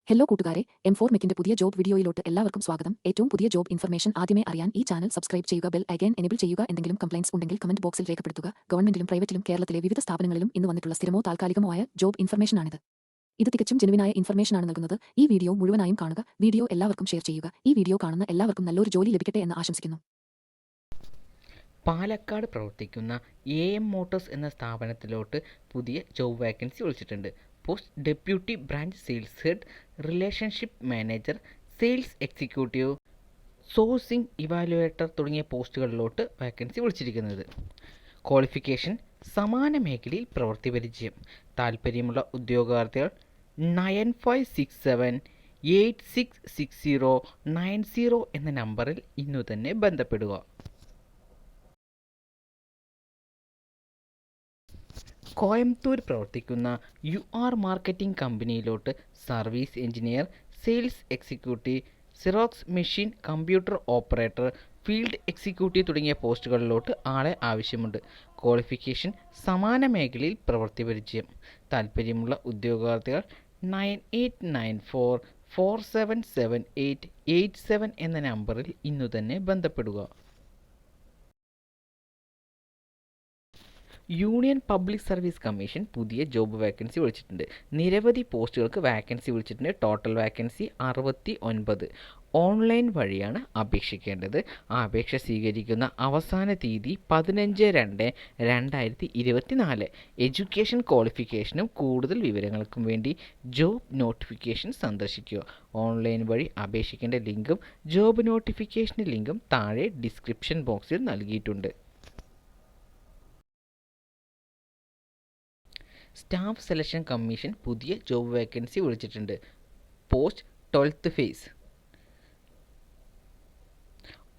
Hello കൂട്ടുകാരെ M4 മെക്കിന്റെ പുതിയ job വീഡിയോയിലോട്ട് എല്ലാവർക്കും സ്വാഗതം. ഏറ്റവും പുതിയ ജോബ് ഇൻഫർമേഷൻ ആദ്യമേ അറിയാൻ ഈ ചാനൽ സബ്സ്ക്രൈബ് ചെയ്യുക, ബെൽ ഐക്കൺ എനേബിൾ ചെയ്യുക. എന്തെങ്കിലും കംപ്ലൈന്റ്സ് ഉണ്ടെങ്കിൽ കമന്റ് ബോക്സിൽ രേഖപ്പെടുത്തുക. ഗവൺമെന്റിലും പ്രൈവറ്റിലും കേരളത്തിലെ വിവിധ സ്ഥാപനങ്ങളിലും ഇന്ന് വന്നിട്ടുള്ള സ്ഥിരമോ താൽക്കാലികമോ ആയ ജോബ് ഇൻഫർമേഷനാണിത്. ഇത് തികച്ചും ജെനുവിനായ ഇൻഫർമേഷനാണ് നൽകുന്നത്. ഈ വീഡിയോ മുഴുവനായും കാണുക. വീഡിയോ എല്ലാവർക്കും ഷെയർ ചെയ്യുക. ഈ വീഡിയോ കാണുന്ന എല്ലാവർക്കും നല്ലൊരു ജോലി ലഭിക്കട്ടെ എന്ന് ആശംസിക്കുന്നു. പാലക്കാട് പ്രവർത്തിക്കുന്ന AM മോട്ടോഴ്സ് എന്ന സ്ഥാപനത്തിലോട്ട് പുതിയ ജോബ് വാക്കൻസി വിളിച്ചിട്ടുണ്ട്. Post deputy branch sales head, relationship manager, sales executive, sourcing evaluator തുടങ്ങിയ പോസ്റ്റുകളിലോട്ട് വാക്കൻസി വിളിച്ചിരിക്കുന്നത്. ക്വാളിഫിക്കേഷൻ സമാന മേഖലയിൽ പ്രവൃത്തി പരിചയം. താൽപ്പര്യമുള്ള ഉദ്യോഗാർത്ഥികൾ 9567866090 എന്ന നമ്പറിൽ ഇന്നു തന്നെ ബന്ധപ്പെടുക. കോയമ്പത്തൂർ പ്രവർത്തിക്കുന്ന UR മാർക്കറ്റിംഗ് കമ്പനിയിലോട്ട് service engineer, sales executive, xerox machine computer operator, field executive തുടങ്ങിയ പോസ്റ്റുകളിലോട്ട് ആളെ ആവശ്യമുണ്ട്. ക്വാളിഫിക്കേഷൻ സമാന മേഖലയിൽ പ്രവൃത്തി പരിചയം. താൽപ്പര്യമുള്ള ഉദ്യോഗാർത്ഥികൾ 9894477887 എന്ന നമ്പറിൽ ഇന്നു തന്നെ ബന്ധപ്പെടുക. യൂണിയൻ പബ്ലിക് സർവീസ് കമ്മീഷൻ പുതിയ ജോബ് വാക്കൻസി വിളിച്ചിട്ടുണ്ട്. നിരവധി പോസ്റ്റുകൾക്ക് വാക്കൻസി വിളിച്ചിട്ടുണ്ട്. Total vacancy 69. ഓൺലൈൻ വഴിയാണ് അപേക്ഷിക്കേണ്ടത്. അപേക്ഷ സ്വീകരിക്കുന്ന അവസാന തീയതി 15/2/2024. എഡ്യൂക്കേഷൻ ക്വാളിഫിക്കേഷനും കൂടുതൽ വിവരങ്ങൾക്കും വേണ്ടി ജോബ് നോട്ടിഫിക്കേഷൻ സന്ദർശിക്കുക. ഓൺലൈൻ വഴി അപേക്ഷിക്കേണ്ട ലിങ്കും ജോബ് നോട്ടിഫിക്കേഷൻ്റെ ലിങ്കും താഴെ ഡിസ്ക്രിപ്ഷൻ ബോക്സിൽ നൽകിയിട്ടുണ്ട്. സ്റ്റാഫ് സെലക്ഷൻ കമ്മീഷൻ പുതിയ ജോബ് വേക്കൻസി വിളിച്ചിട്ടുണ്ട്. Post 12th phase.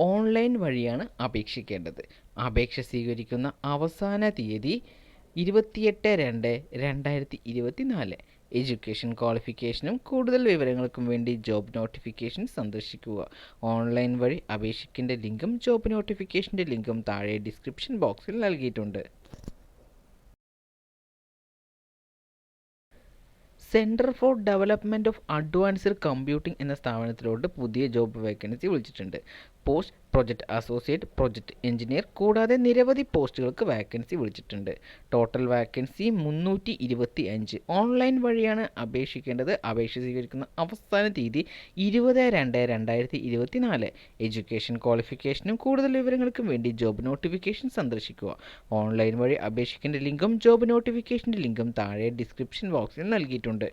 ഓൺലൈൻ വഴിയാണ് അപേക്ഷിക്കേണ്ടത്. അപേക്ഷ സ്വീകരിക്കുന്ന അവസാന തീയതി 28/2/2024. എഡ്യൂക്കേഷൻ ക്വാളിഫിക്കേഷനും കൂടുതൽ വിവരങ്ങൾക്കും വേണ്ടി ജോബ് നോട്ടിഫിക്കേഷൻ സന്ദർശിക്കുക. ഓൺലൈൻ വഴി അപേക്ഷിക്കേണ്ട ലിങ്കും ജോബ് നോട്ടിഫിക്കേഷൻ്റെ ലിങ്കും താഴെ ഡിസ്ക്രിപ്ഷൻ ബോക്സിൽ നൽകിയിട്ടുണ്ട്. Centre for development of advanced computing എന്ന സ്ഥാപനത്തിലോട്ട് പുതിയ ജോബ് വേക്കൻസി വിളിച്ചിട്ടുണ്ട്. Post project associate, project engineer കൂടാതെ നിരവധി പോസ്റ്റുകൾക്ക് വാക്കൻസി വിളിച്ചിട്ടുണ്ട്. Total vacancy 325. ഓൺലൈൻ വഴിയാണ് അപേക്ഷിക്കേണ്ടത്. അപേക്ഷ സ്വീകരിക്കുന്ന അവസാന തീയതി 20/2/2024. എഡ്യൂക്കേഷൻ ക്വാളിഫിക്കേഷനും കൂടുതൽ വിവരങ്ങൾക്കും വേണ്ടി ജോബ് നോട്ടിഫിക്കേഷൻ സന്ദർശിക്കുക. ഓൺലൈൻ വഴി അപേക്ഷിക്കേണ്ട ലിങ്കും ജോബ് നോട്ടിഫിക്കേഷൻ്റെ ലിങ്കും താഴെ ഡിസ്ക്രിപ്ഷൻ ബോക്സിൽ നൽകിയിട്ടുണ്ട്.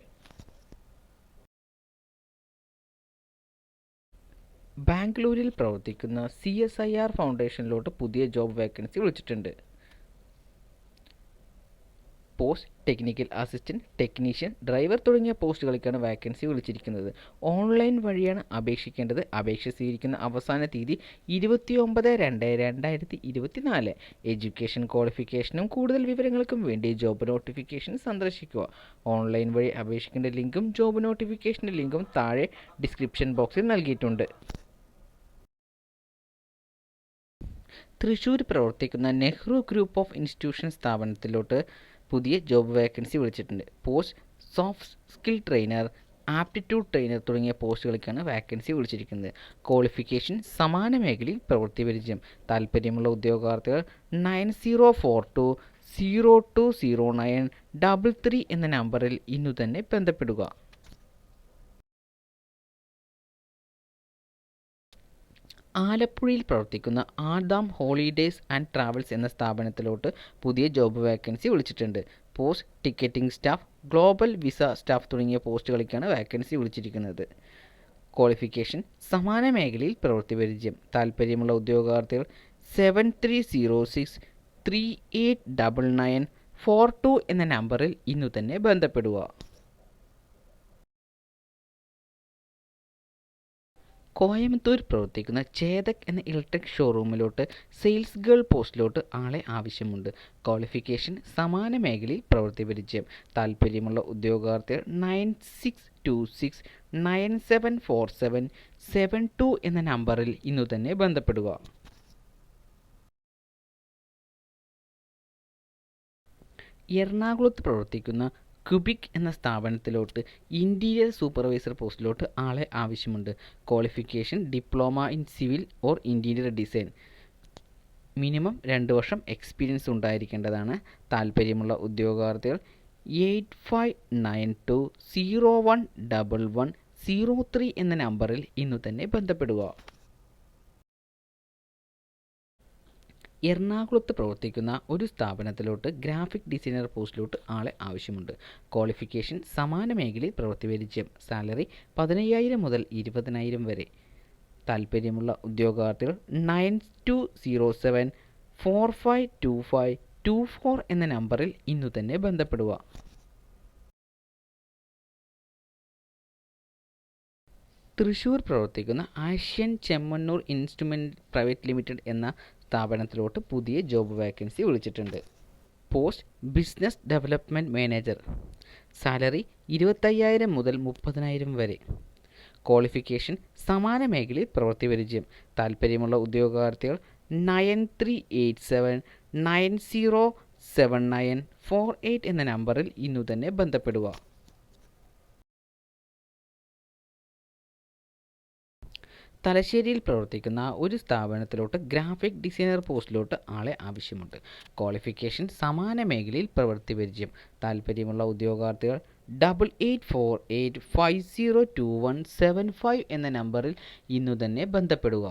ബാംഗ്ലൂരിൽ പ്രവർത്തിക്കുന്ന CSIR ഫൗണ്ടേഷനിലോട്ട് പുതിയ ജോബ് വേക്കൻസി വിളിച്ചിട്ടുണ്ട്. Post technical assistant, technician, driver തുടങ്ങിയ പോസ്റ്റുകൾക്കാണ് വാക്കൻസി വിളിച്ചിരിക്കുന്നത്. ഓൺലൈൻ വഴിയാണ് അപേക്ഷിക്കേണ്ടത്. അപേക്ഷ സ്വീകരിക്കുന്ന അവസാന തീയതി 29/2/2024. എഡ്യൂക്കേഷൻ ക്വാളിഫിക്കേഷനും കൂടുതൽ വിവരങ്ങൾക്കും വേണ്ടി ജോബ് നോട്ടിഫിക്കേഷൻ സന്ദർശിക്കുക. ഓൺലൈൻ വഴി അപേക്ഷിക്കേണ്ട ലിങ്കും ജോബ് നോട്ടിഫിക്കേഷൻ്റെ ലിങ്കും താഴെ ഡിസ്ക്രിപ്ഷൻ ബോക്സിൽ നൽകിയിട്ടുണ്ട്. തൃശ്ശൂർ പ്രവർത്തിക്കുന്ന നെഹ്റു ഗ്രൂപ്പ് ഓഫ് ഇൻസ്റ്റിറ്റ്യൂഷൻ സ്ഥാപനത്തിലോട്ട് പുതിയ ജോബ് വേക്കൻസി വിളിച്ചിട്ടുണ്ട്. Post soft skill trainer, aptitude trainer തുടങ്ങിയ പോസ്റ്റുകൾക്കാണ് വാക്കൻസി വിളിച്ചിരിക്കുന്നത്. ക്വാളിഫിക്കേഷൻ സമാന മേഖലയിൽ പ്രവൃത്തി പരിചയം. താൽപ്പര്യമുള്ള ഉദ്യോഗാർത്ഥികൾ 9042020933 എന്ന നമ്പറിൽ ഇന്നു തന്നെ ബന്ധപ്പെടുക. ആലപ്പുഴയിൽ പ്രവർത്തിക്കുന്ന ആദാം ഹോളിഡേയ്സ് ആൻഡ് ട്രാവൽസ് എന്ന സ്ഥാപനത്തിലോട്ട് പുതിയ ജോബ് വാക്കൻസി വിളിച്ചിട്ടുണ്ട്. Post ticketing staff, global visa staff തുടങ്ങിയ പോസ്റ്റുകൾക്കാണ് വാക്കൻസി വിളിച്ചിരിക്കുന്നത്. ക്വാളിഫിക്കേഷൻ സമാന മേഖലയിൽ പ്രവൃത്തി പരിചയം. താൽപ്പര്യമുള്ള ഉദ്യോഗാർത്ഥികൾ 7306389942 എന്ന നമ്പറിൽ ഇന്നു തന്നെ ബന്ധപ്പെടുക. കോയമ്പത്തൂർ പ്രവർത്തിക്കുന്ന ചേതക് എന്ന ഇലക്ട്രിക് ഷോറൂമിലോട്ട് സെയിൽസ് ഗേൾ പോസ്റ്റിലോട്ട് ആളെ ആവശ്യമുണ്ട്. ക്വാളിഫിക്കേഷൻ സമാന മേഖലയിൽ പ്രവൃത്തി പരിചയം. താൽപ്പര്യമുള്ള ഉദ്യോഗാർത്ഥികൾ 9626974772 എന്ന നമ്പറിൽ ഇന്നു തന്നെ ബന്ധപ്പെടുക. എറണാകുളത്ത് പ്രവർത്തിക്കുന്ന ക്യൂബിക് എന്ന സ്ഥാപനത്തിലോട്ട് ഇൻറ്റീരിയർ സൂപ്പർവൈസർ പോസ്റ്റിലോട്ട് ആളെ ആവശ്യമുണ്ട്. Qualification diploma in civil or interior design. Minimum 2 വർഷം എക്സ്പീരിയൻസ് ഉണ്ടായിരിക്കേണ്ടതാണ്. താല്പര്യമുള്ള ഉദ്യോഗാർത്ഥികൾ 8592011103 എന്ന നമ്പറിൽ ഇന്നു തന്നെ ബന്ധപ്പെടുക. എറണാകുളത്ത് പ്രവർത്തിക്കുന്ന ഒരു സ്ഥാപനത്തിലോട്ട് ഗ്രാഫിക് ഡിസൈനർ പോസ്റ്റിലോട്ട് ആളെ ആവശ്യമുണ്ട്. ക്വാളിഫിക്കേഷൻ സമാന മേഖലയിൽ പ്രവൃത്തി പരിചയം. സാലറി 15,000 മുതൽ 20,000 വരെ. താല്പര്യമുള്ള ഉദ്യോഗാർത്ഥികൾ 9207452524 എന്ന നമ്പറിൽ ഇന്നു തന്നെ ബന്ധപ്പെടുക. തൃശ്ശൂർ പ്രവർത്തിക്കുന്ന ആഷ്യൻ ചെമ്മണ്ണൂർ ഇൻസ്ട്രുമെൻറ്റ് പ്രൈവറ്റ് ലിമിറ്റഡ് എന്ന സ്ഥാപനത്തിലോട്ട് പുതിയ ജോബ് വാക്കൻസി വിളിച്ചിട്ടുണ്ട്. Post business development manager. Salary 25,000 മുതൽ 30,000 വരെ. ക്വാളിഫിക്കേഷൻ സമാന മേഖലയിൽ പ്രവൃത്തി പരിചയം. താല്പര്യമുള്ള ഉദ്യോഗാർത്ഥികൾ 9387907948 എന്ന നമ്പറിൽ ഇന്നു തന്നെ ബന്ധപ്പെടുക. തലശ്ശേരിയിൽ പ്രവർത്തിക്കുന്ന ഒരു സ്ഥാപനത്തിലോട്ട് ഗ്രാഫിക് ഡിസൈനർ പോസ്റ്റിലോട്ട് ആളെ ആവശ്യമുണ്ട്. ക്വാളിഫിക്കേഷൻ സമാന മേഖലയിൽ പ്രവൃത്തി പരിചയം. താല്പര്യമുള്ള ഉദ്യോഗാർത്ഥികൾ 8848502175 എന്ന നമ്പറിൽ ഇന്നു തന്നെ ബന്ധപ്പെടുക.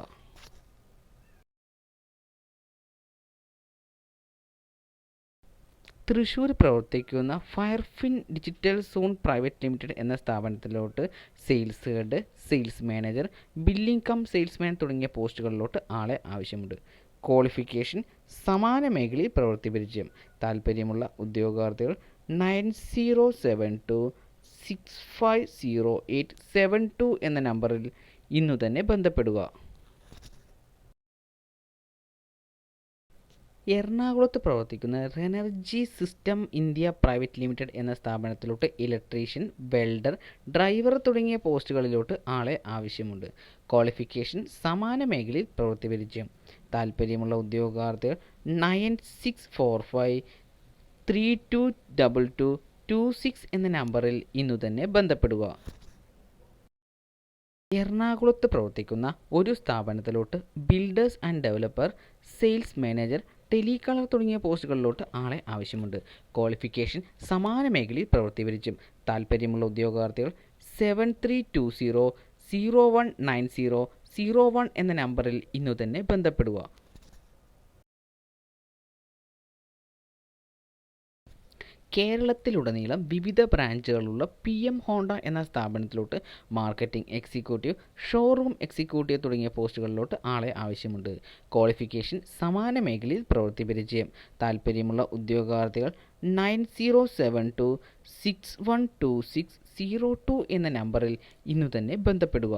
തൃശ്ശൂർ പ്രവർത്തിക്കുന്ന Firefin digital zone private limited എന്ന സ്ഥാപനത്തിലോട്ട് sales head, sales manager, billing cum salesman തുടങ്ങിയ പോസ്റ്റുകളിലോട്ട് ആളെ ആവശ്യമുണ്ട്. ക്വാളിഫിക്കേഷൻ സമാന മേഖലയിൽ പ്രവൃത്തി പരിചയം. താല്പര്യമുള്ള ഉദ്യോഗാർത്ഥികൾ 9072650872 എന്ന നമ്പറിൽ ഇന്നു തന്നെ ബന്ധപ്പെടുക. എറണാകുളത്ത് പ്രവർത്തിക്കുന്ന റെനർജി സിസ്റ്റം ഇന്ത്യ പ്രൈവറ്റ് ലിമിറ്റഡ് എന്ന സ്ഥാപനത്തിലോട്ട് ഇലക്ട്രീഷ്യൻ, വെൽഡർ, ഡ്രൈവർ തുടങ്ങിയ പോസ്റ്റുകളിലോട്ട് ആളെ ആവശ്യമുണ്ട്. ക്വാളിഫിക്കേഷൻ സമാന മേഖലയിൽ പ്രവൃത്തി പരിചയം. താല്പര്യമുള്ള ഉദ്യോഗാർത്ഥികൾ 9645322226 എന്ന നമ്പറിൽ ഇന്നു തന്നെ ബന്ധപ്പെടുക. എറണാകുളത്ത് പ്രവർത്തിക്കുന്ന ഒരു സ്ഥാപനത്തിലോട്ട് builders and developer, sales manager, telecaller തുടങ്ങിയ പോസ്റ്റുകളിലോട്ട് ആളെ ആവശ്യമുണ്ട്. ക്വാളിഫിക്കേഷൻ സമാന മേഖലയിൽ പ്രവൃത്തി പരിചയം. താല്പര്യമുള്ള ഉദ്യോഗാർത്ഥികൾ 7320019001 എന്ന നമ്പറിൽ ഇന്നു തന്നെ ബന്ധപ്പെടുക. കേരളത്തിലുടനീളം വിവിധ ബ്രാഞ്ചുകളുള്ള PM ഹോണ്ട എന്ന സ്ഥാപനത്തിലോട്ട് മാർക്കറ്റിംഗ് എക്സിക്യൂട്ടീവ്, ഷോറൂം എക്സിക്യൂട്ടീവ് തുടങ്ങിയ പോസ്റ്റുകളിലോട്ട് ആളെ ആവശ്യമുണ്ട്. ക്വാളിഫിക്കേഷൻ സമാന മേഖലയിൽ പ്രവൃത്തി പരിചയം. താല്പര്യമുള്ള ഉദ്യോഗാർത്ഥികൾ 9072612602 എന്ന നമ്പറിൽ ഇന്നു തന്നെ ബന്ധപ്പെടുക.